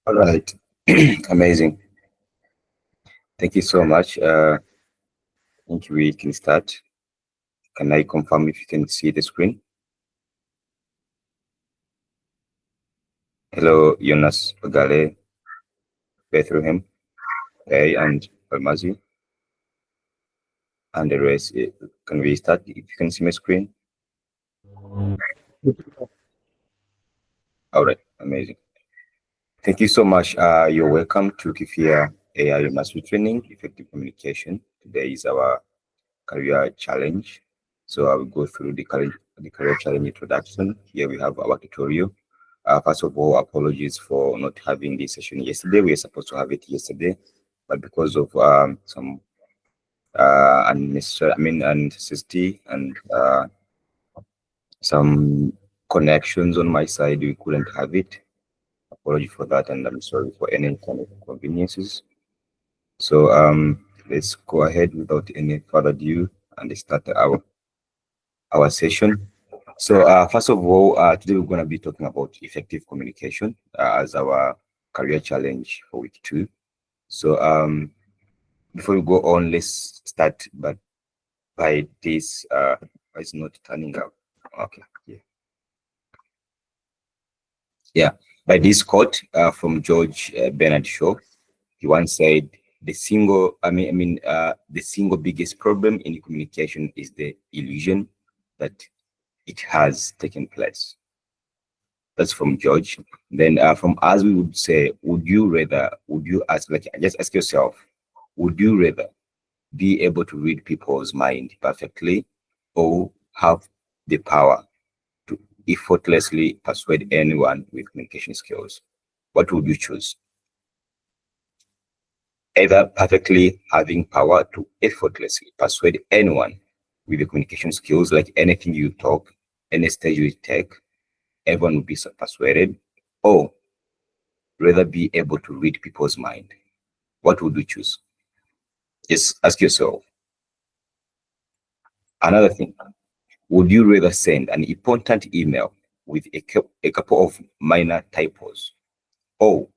All right. Amazing. Thank you so much. I think we can start. Can I confirm if you can see the screen? Hello, Jonas Ogale, Bethlehem, and Almazi, and the rest. Can we start? If you can see my screen. All right. Amazing. Thank you so much. You're welcome to Kifiya AI Mastery Training, Effective Communication. Today is our career challenge. So I will go through the career challenge introduction. Here we have our tutorial. First of all, apologies for not having this session yesterday. We were supposed to have it yesterday, but because of some unnecessity and some connections on my side, we couldn't have it. Apology for that, and I'm sorry for any kind of inconveniences. So let's go ahead without any further ado and start our session. So first of all, today we're going to be talking about effective communication as our career challenge for week 2. So before we go on, let's start by this. It's not turning out. Okay. Yeah. By this quote from George Bernard Shaw. He once said, the single biggest problem in communication is the illusion that it has taken place. That's from George. Then from us, we would say, would you ask, like, just ask yourself, would you rather be able to read people's mind perfectly or have the power to effortlessly persuade anyone with communication skills? What would you choose? Either perfectly having power to effortlessly persuade anyone with the communication skills, like anything you talk, any stage you take, everyone will be persuaded, or rather be able to read people's mind. What would you choose? Just ask yourself. Another thing, would you rather send an important email with a couple of minor typos, or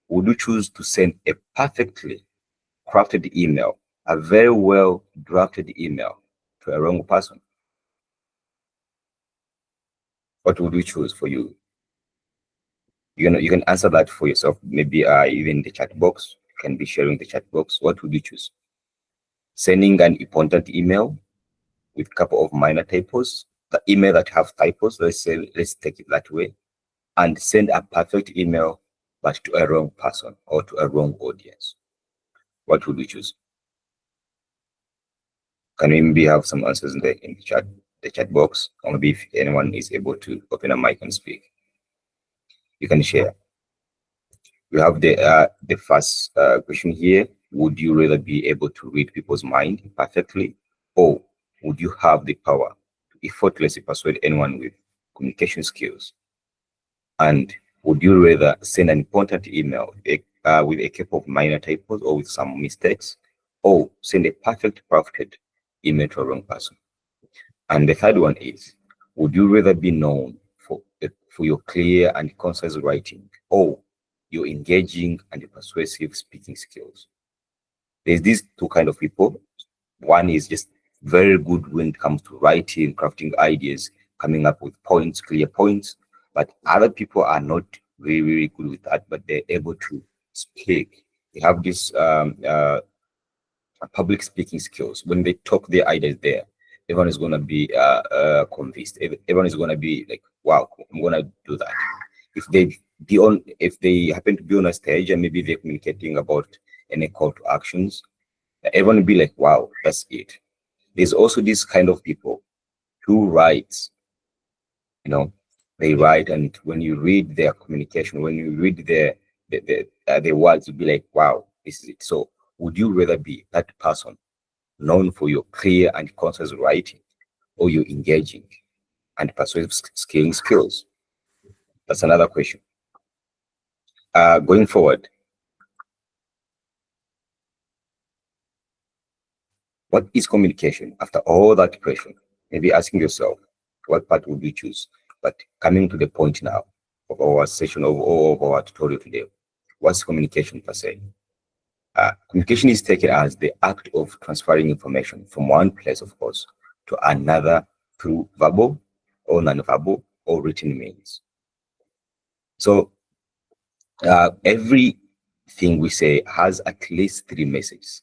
would you choose to send a perfectly crafted email, a very well drafted email to a wrong person? What would you choose for you? You can answer that for yourself. Maybe even the chat box. You can be sharing the chat box. What would you choose? Sending an important email with a couple of minor typos, the email that have typos, let's take it that way, and send a perfect email but to a wrong person or to a wrong audience. What would you choose? Can we maybe have some answers in the chat box, or maybe if anyone is able to open a mic and speak, you can share. We have the first question here. Would you rather be able to read people's mind perfectly, or would you have the power to effortlessly persuade anyone with communication skills? And would you rather send an important email with a couple of minor typos or with some mistakes, or send a perfect crafted email to a wrong person? And the third one is, would you rather be known for your clear and concise writing, or your engaging and persuasive speaking skills? There's these two kind of people. One is just very good when it comes to writing, crafting ideas, coming up with points, clear points. But other people are not very, very good with that, but they're able to speak. They have this public speaking skills. When they talk their ideas there, everyone is going to be convinced. Everyone is going to be like, wow, I'm going to do that. If they happen to be on a stage and maybe they're communicating about any call to actions, everyone will be like, wow, that's it. There's also this kind of people who writes, they write, and when you read their communication, when you read their words, you'll be like, wow, this is it. So would you rather be that person known for your clear and concise writing, or your engaging and persuasive skills? That's another question. Going forward, what is communication? After all that question, maybe asking yourself, what part would you choose? But coming to the point now of our session of our tutorial today, What's communication per se? Communication is taken as the act of transferring information from one place, of course, to another through verbal or non-verbal or written means. So everything we say has at least three messages.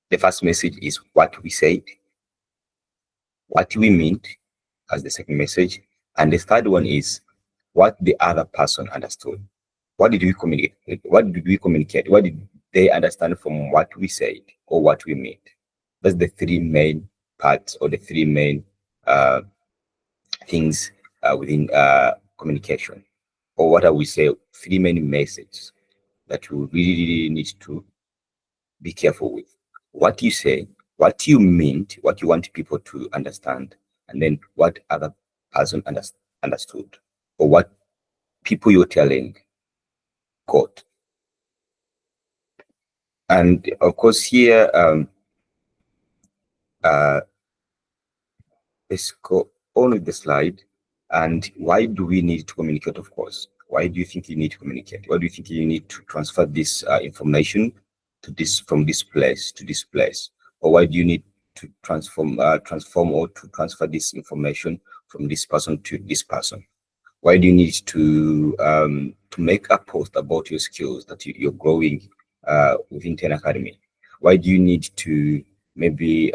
The first message is what we said, what we meant as the second message, and the third one is what the other person understood. What did we communicate? What did we communicate? What did they understand from what we said or what we meant? That's the three main parts or the three main uh, things within communication, or what I would say, three main messages that you really need to be careful with. What you say, what you meant, what you want people to understand, and then what other person understood, or what people you're telling got. And of course, here, uh, let's go on with the slide. And why do we need to communicate? Of course, why do you think you need to communicate? Why do you think you need to transfer this information to this, from this place to this place? Or why do you need to transform or to transfer this information from this person to this person? Why do you need to make a post about your skills that you're growing within 10 Academy? Why do you need to maybe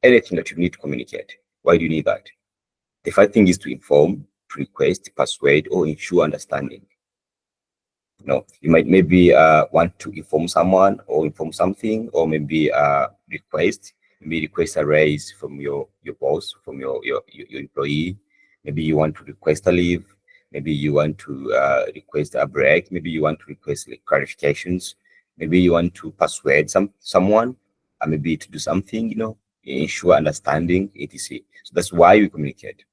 anything that you need to communicate? Why do you need that? The first thing is to inform, to request, persuade, or ensure understanding. You might maybe want to inform someone or inform something, or maybe maybe request a raise from your boss, from your employee. Maybe you want to request a leave. Maybe you want to request a break. Maybe you want to request like clarifications. Maybe you want to persuade someone, maybe to do something. Ensure understanding, etc. So that's why we communicate.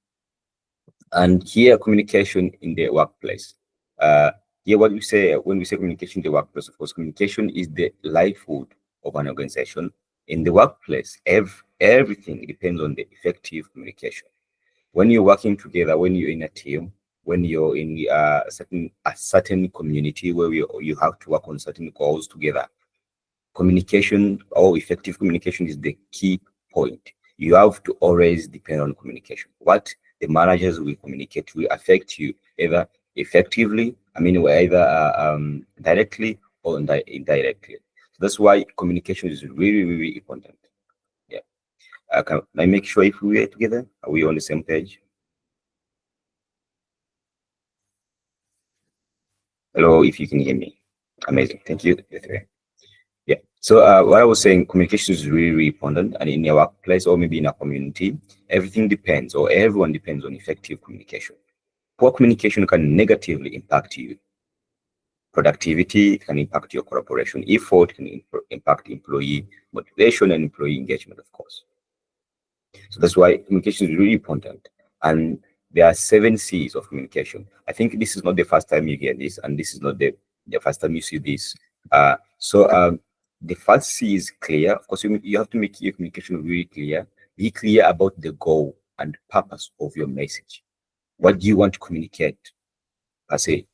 And here, communication in the workplace. Here, what we say when we say communication in the workplace, of course, communication is the livelihood of an organization. In the workplace, everything depends on the effective communication. When you're working together, when you're in a team, when you're in a certain community where you have to work on certain goals together, communication or effective communication is the key point. You have to always depend on communication. What the managers will communicate will affect you either effectively, either directly or indirectly. So that's why communication is really, really important. Yeah. Can I make sure if we are together? Are we on the same page? Hello, if you can hear me. Amazing. Thank you. Yeah. So what I was saying, communication is really, really important, and in your workplace or maybe in a community, everything depends, or everyone depends on effective communication. Poor communication can negatively impact you. Productivity, it can impact your collaboration effort, can impact employee motivation and employee engagement, of course. So that's why communication is really important. And there are 7 C's of communication. I think this is not the first time you hear this, and this is not the first time you see this. The first C is clear. Of course, you have to make your communication really clear. Be clear about the goal and purpose of your message. What do you want to communicate? I say,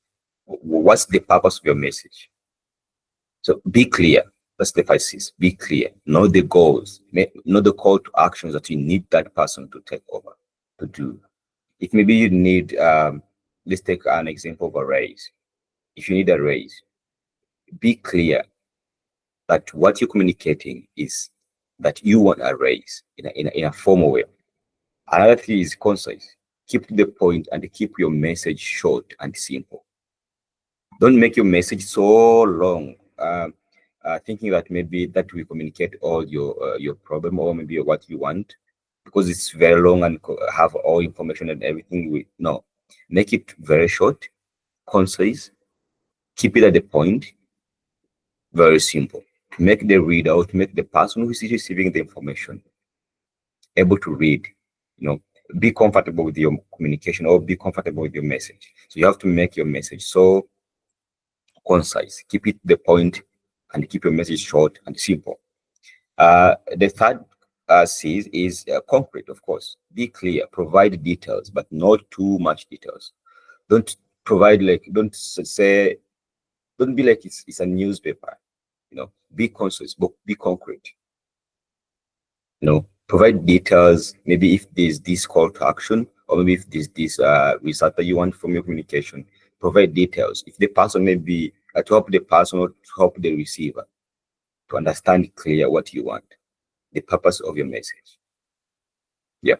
what's the purpose of your message? So be clear. That's the 5 C's. Be clear. Know the goals. Know the call to actions that you need that person to take over to do. If maybe you need, let's take an example of a raise. If you need a raise, be clear that what you're communicating is that you want a raise in a formal way. Another thing is concise. Keep to the point and keep your message short and simple. Don't make your message so long, thinking that maybe that will communicate all your problem or maybe what you want, because it's very long and have all information and everything. No, make it very short, concise, keep it at the point, very simple. Make the reader, or to make the person who is receiving the information able to read, be comfortable with your communication or be comfortable with your message. So you have to make your message so concise, keep it to the point, and keep your message short and simple. The third C is concrete, of course. Be clear, provide details, but not too much details. Don't provide don't say Don't be like it's a newspaper. Be conscious, but be concrete. Provide details. Maybe if there's this call to action, or maybe if there's this result that you want from your communication, provide details. If the person maybe to help the person or to help the receiver to understand clear what you want, the purpose of your message. Yeah.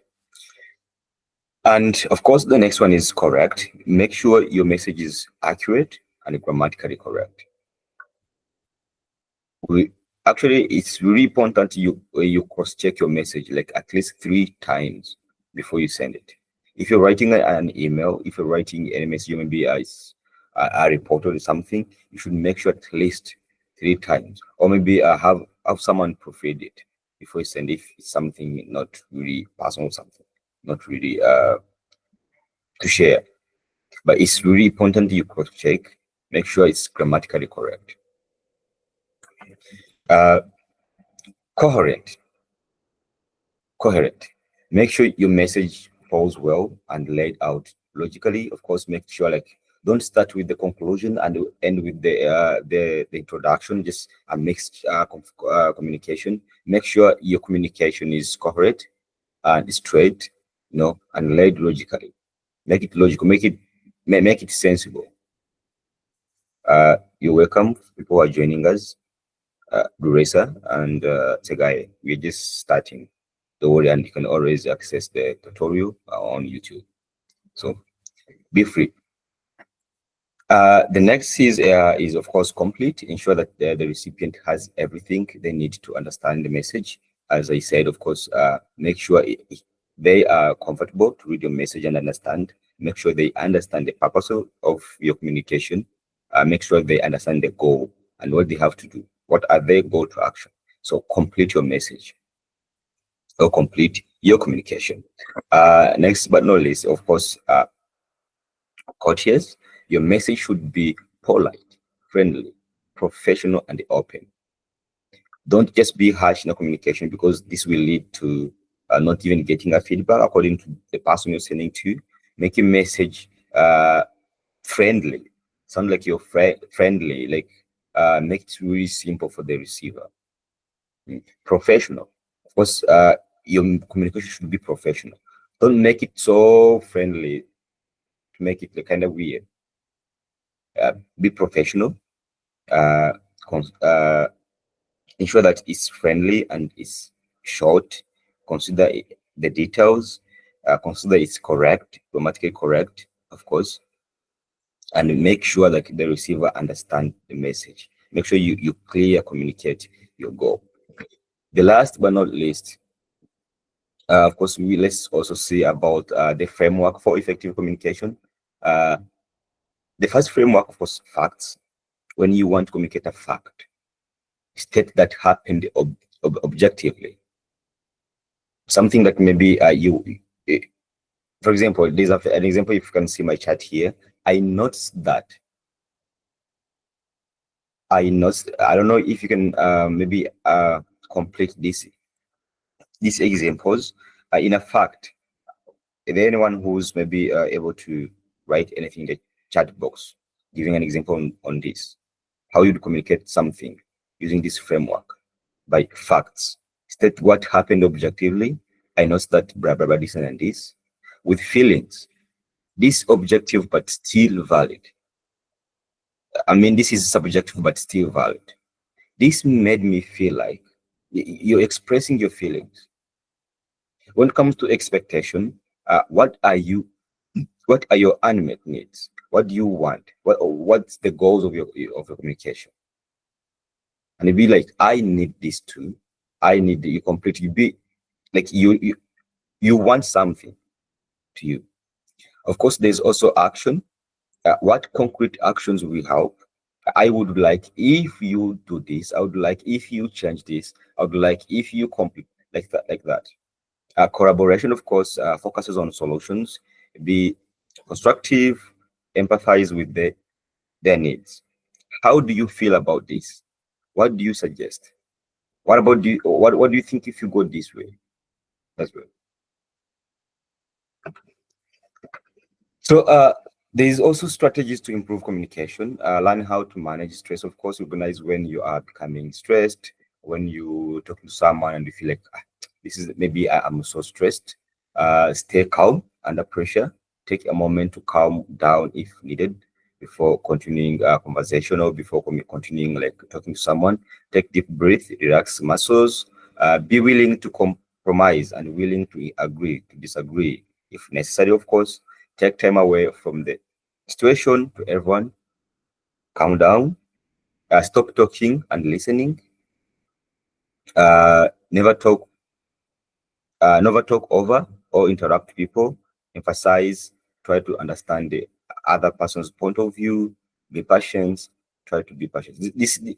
And of course, the next one is correct. Make sure your message is accurate and grammatically correct. We actually, it's really important you cross check your message like at least 3 times before you send it. If you're writing an email, if you're writing any message, maybe a report or something, you should make sure at least 3 times, or maybe have someone proofread it before you send. If it's something not really personal, something not really to share, but it's really important you cross check, make sure it's grammatically correct. Uh, coherent. Coherent. Make sure your message falls well and laid out logically. Of course, make sure like don't start with the conclusion and end with the introduction. Just a mixed communication. Make sure your communication is coherent and straight, and laid logically. Make it logical. Make it sensible. You're welcome, people who are joining us. Duresa and Tegai. We're just starting. Don't worry, and you can always access the tutorial on YouTube. So be free. The next is of course complete. Ensure that the recipient has everything they need to understand the message. As I said, of course, make sure they are comfortable to read your message and understand. Make sure they understand the purpose of your communication. Make sure they understand the goal and what they have to do. What are their goal to action? So complete your message or complete your communication. Next but not least, of course, courteous. Your message should be polite, friendly, professional, and open. Don't just be harsh in the communication, because this will lead to not even getting a feedback according to the person you're sending to. Make your message friendly. Sound like you're friendly. Like make it really simple for the receiver. Professional. Of course, your communication should be professional. Don't make it so friendly to make it kind of weird. Be professional. Uh, ensure that it's friendly and it's short. Consider the details. Consider it's correct, grammatically correct, of course, and make sure that the receiver understand the message. Make sure you clear communicate your goal. The last but not least, of course, let's also see about the framework for effective communication. Uh, the first framework, of course, facts. When you want to communicate a fact, state that happened objectively. Something that maybe for example, there's an example. If you can see my chat here, I noticed that. I don't know if you can maybe complete these examples. In a fact, is there anyone who's maybe able to write anything in the chat box, giving an example on this? How you communicate something using this framework by facts. State what happened objectively. I noticed that blah blah blah this and this. With feelings, this objective but still valid. I mean, this is subjective but still valid. This made me feel like you're expressing your feelings. When it comes to expectation, what are your unmet needs? What do you want? What's the goals of your communication? And it'd be like, I need this too. I need you completely be like you want something to you. Of course, there's also action. What concrete actions will help? I would like if you do this. I would like if you change this. I would like if you complete like that, like that. Collaboration, of course, focuses on solutions. Be constructive, empathize with their needs. How do you feel about this? What do you suggest? What about what do you think if you go this way? That's good. So There is also strategies to improve communication. Learn how to manage stress. Of course, recognize when you are becoming stressed, when you talking to someone and you feel like this is maybe I'm so stressed. Stay calm under pressure. Take a moment to calm down if needed before continuing a conversation or before continuing like talking to someone. Take deep breath, relax muscles. Be willing to compromise and willing to agree to disagree if necessary. Of course, take time away from the situation to everyone, calm down, stop talking and listening, never talk, never talk over or interrupt people, emphasize, try to understand the other person's point of view, be patient, try to be patient.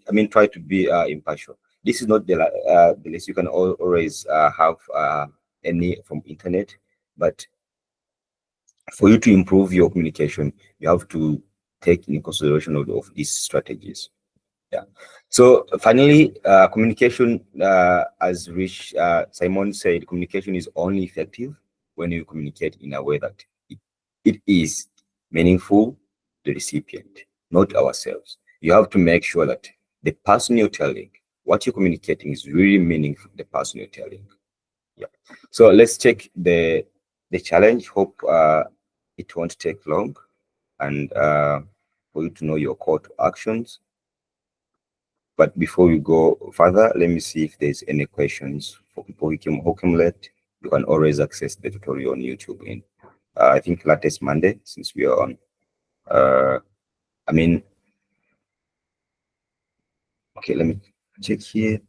I mean, try to be impartial. This is not the list. You can always have any from internet, but for you to improve your communication, you have to take in consideration of these strategies. Yeah. So finally, communication, as Rich Simon said, communication is only effective when you communicate in a way that it is meaningful to the recipient, not ourselves. You have to make sure that the person you're telling, what you're communicating is really meaningful to the person you're telling. Yeah. So let's check the challenge. Hope it won't take long, and for you to know your call to actions. But before we go further, let me see if there's any questions for people who came late. You can always access the tutorial on YouTube in I think latest Monday, since we are on. Uh, I mean, okay, let me check here.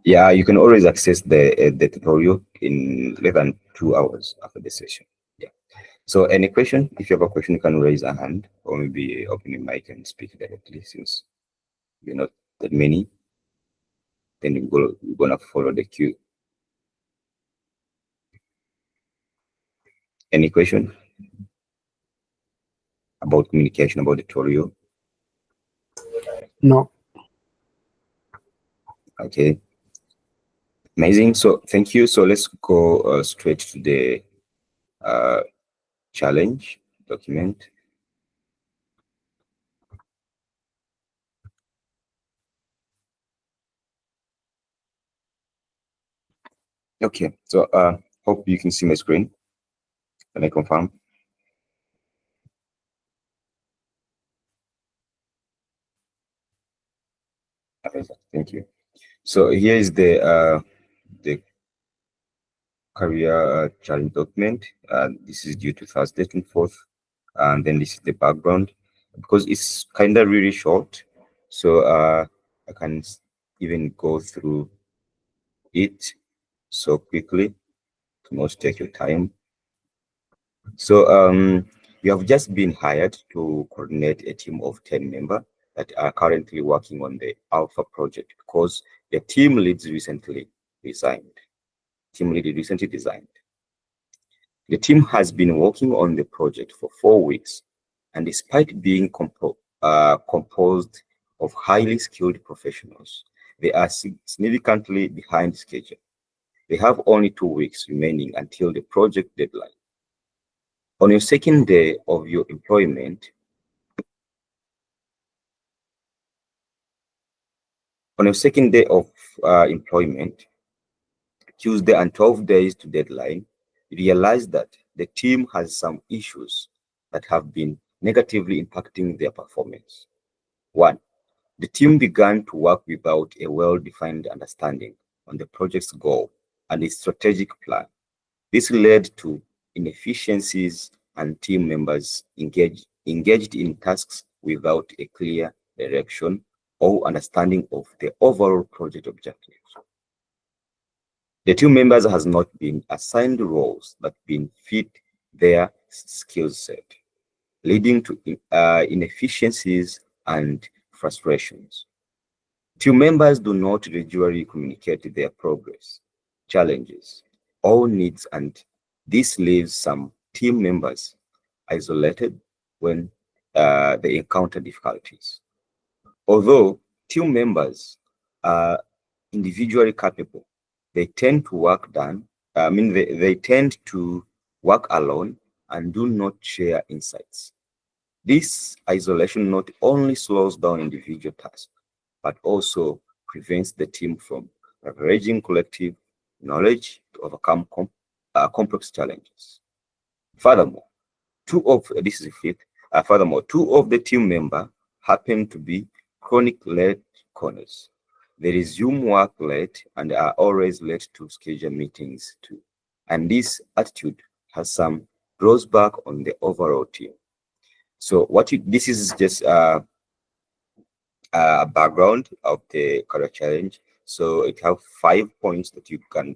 Yeah, you can always access the tutorial in less than 2 hours after the session. Yeah. So any question? If you have a question, you can raise a hand or maybe open your mic and speak directly. Since you're not that many, then you're gonna follow the queue. Any question about communication about the tutorial? No. Okay, amazing. So thank you. So let's go straight to the uh, challenge document. Okay, so hope you can see my screen. Can I confirm? Okay, thank you. So here is the career challenge document. This is due to Thursday 24th, and then this is the background because it's kind of really short. So I can even go through it so quickly to not take your time. So you have just been hired to coordinate a team of 10 members that are currently working on the Alpha project because the team leads recently resigned. Team lead recently resigned. The team has been working on the project for 4 weeks, and despite being composed of highly skilled professionals, they are significantly behind schedule. They have only 2 weeks remaining until the project deadline. On your second day of your employment, on your second day of employment, Tuesday and 12 days to deadline, you realize that the team has some issues that have been negatively impacting their performance. One, the team began to work without a well-defined understanding on the project's goal and its strategic plan. This led to inefficiencies and team members engaged in tasks without a clear direction or understanding of the overall project objectives. The team members has not been assigned roles that been fit their skill set, leading to inefficiencies and frustrations. Team members do not regularly communicate their progress, challenges, or needs, and this leaves some team members isolated when they encounter difficulties. Although team members are individually capable, they tend to work done they tend to work alone and do not share insights. This isolation not only slows down individual tasks, but also prevents the team from leveraging collective knowledge to overcome complex challenges. Furthermore, this is the fifth. Furthermore, two of the team members happen to be chronic late corners. They resume work late and are always late to schedule meetings too. And this attitude has some drawback on the overall team. So this is just a background of the career challenge. So it have 5 points that you can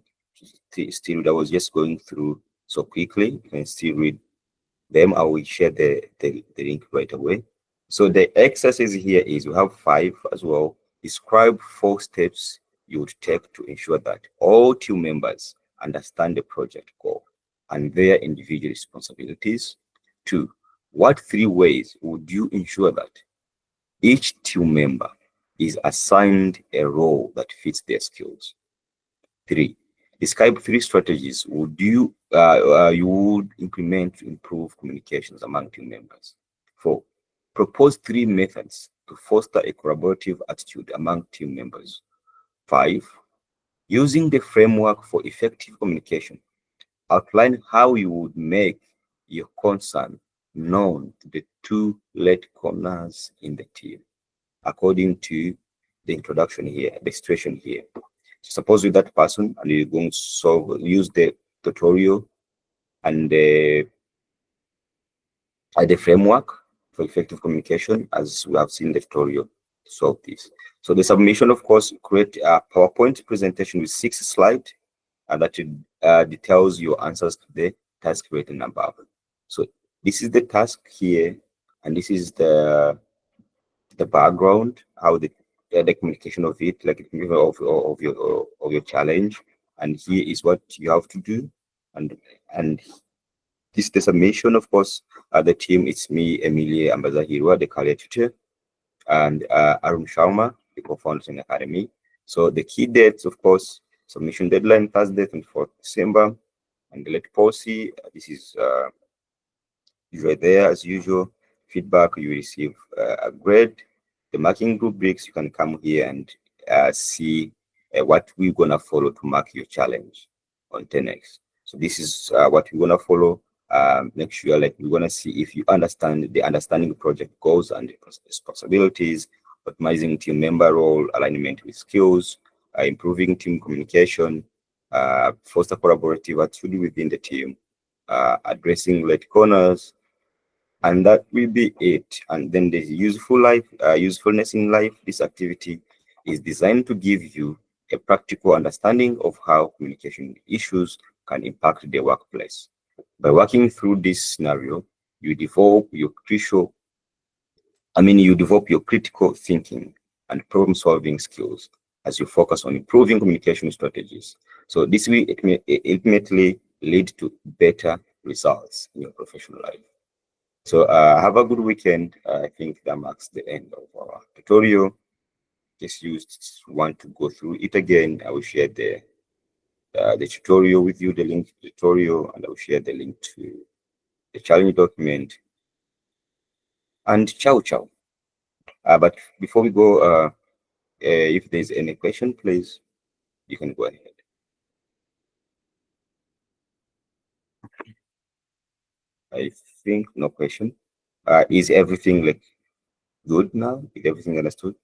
still. That was just going through so quickly. You can still read them. I will share the link right away. So the exercise here is, you have 5 as well. Describe 4 steps you would take to ensure that all team members understand the project goal and their individual responsibilities. 2, what 3 ways would you ensure that each team member is assigned a role that fits their skills? 3, describe 3 strategies you would implement to improve communications among team members. 4, propose 3 methods to foster a collaborative attitude among team members. 5, using the framework for effective communication, outline how you would make your concern known to the 2 late corners in the team, according to the introduction here, the situation here. Suppose with that person, and you're going to use the tutorial and the framework for effective communication, as we have seen the tutorial to solve this. So the submission, of course, create a PowerPoint presentation with 6 slides, and that details your answers to the task written above. So this is the task here, and this is the background, how the communication of it, like of your challenge, and here is what you have to do, and this is the submission, of course. The team, it's me, Emilie Ambazahirwa, the career tutor, and Arun Sharma, the co-founder in the academy. So the key dates, of course, submission deadline Thursday, 24th December, and the late policy. This is usually there as usual. Feedback, you receive a grade. The marking rubrics, you can come here and see what we're gonna follow to mark your challenge on 10x. So this is what we're gonna follow. Make sure, like, we're gonna see if you understand the project goals and the responsibilities, optimizing team member role alignment with skills, improving team communication, foster collaborative attitude within the team, addressing late corners, and that will be it. And then the usefulness in life. This activity is designed to give you a practical understanding of how communication issues can impact the workplace. By working through this scenario, you develop your critical thinking and problem-solving skills as you focus on improving communication strategies. So this will ultimately lead to better results in your professional life. So have a good weekend. I think that marks the end of our tutorial. If you want to go through it again, I will share the tutorial with you, the link to the tutorial, and I will share the link to the challenge document. And ciao, ciao. But before we go, if there's any question, please, you can go ahead. I think no question. Is everything like good now? Is everything understood?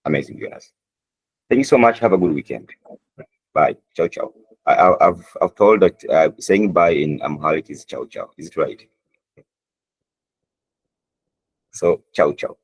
Amazing, Jonas. Thank you so much. Have a good weekend. Bye. Ciao, ciao. I've told that saying bye in Amharic is ciao, ciao. Is it right? So ciao, ciao.